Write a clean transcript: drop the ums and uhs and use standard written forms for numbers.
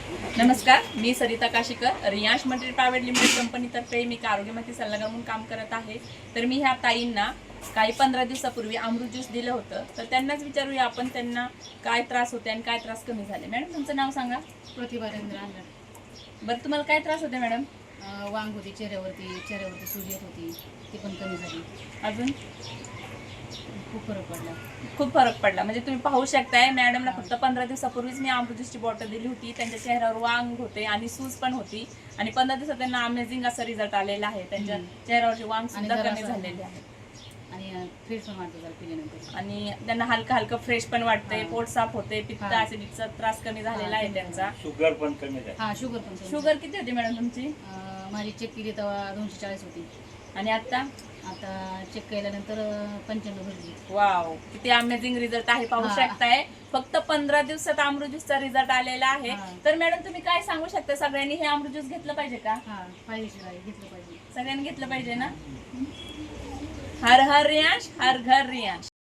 नमस्कार, मी Sarita Kashikar, Riyansh material private limited कंपनीतर्फे मी आरोग्यमंत्री सल्लागार म्हणून काम करत आहे. तर मी ह्या ताईंना काही 15 दिवसापूर्वी अमृत ज्यूस दिलं होतं. तर त्यांनाच विचारूया आपण त्यांना काय त्रास होते आणि काय त्रास कमी झाले. मॅडम तुमचं नाव सांगा. प्रतिभा रवींद्र आंधळ. बरं, तुम्हाला काय त्रास होते मॅडम? वांग होती चेहऱ्यावरती सूज येत होती, ती पण कमी झाली. अजून खूप फरक पडला. खूप फरक पडला. म्हणजे तुम्ही पाहू शकताय, मॅडमला फक्त 15 दिवसापूर्वीच मी अमृत ज्यूसची बॉटल दिली होती. त्यांच्या चेहऱ्यावर वांग होते आणि सूज पण होती आणि 15 दिवसात त्यांना अमेझिंग असा रिझल्ट आलेला आहे. त्यांच्या चेहऱ्यावरचे वांग सुद्धा कमी झालेले आहेत आणि फ्रेश पण वाटतं जरा पिल्यानंतर. आणि त्यांना हलकं हलकं फ्रेश पण वाटतंय, पोट साफ होते, पित्त ऍसिडिटीचा त्रास कमी झालेला आहे त्यांचा. शुगर पण कमी झाली. हा, शुगर पण कमी. शुगर किती होती मॅडम तुमची? माझी चेक केली तेव्हा 240 होती. आणि आता चेक केल्यानंतर 95 भरली. वाव, किती अमेझिंग रिझल्ट आहे, पाहू शकताय. फक्त 15 दिवसात अमृत ज्यूसचा रिझल्ट आलेला आहे. तर मॅडम तुम्ही काय सांगू शकता, सगळ्यांनी हे अमृत ज्यूस घेतलं पाहिजे का? पाहिजे, घेतलं पाहिजे. सगळ्यांनी घेतलं पाहिजे ना. हर हर रियांश, हर घर रियांश.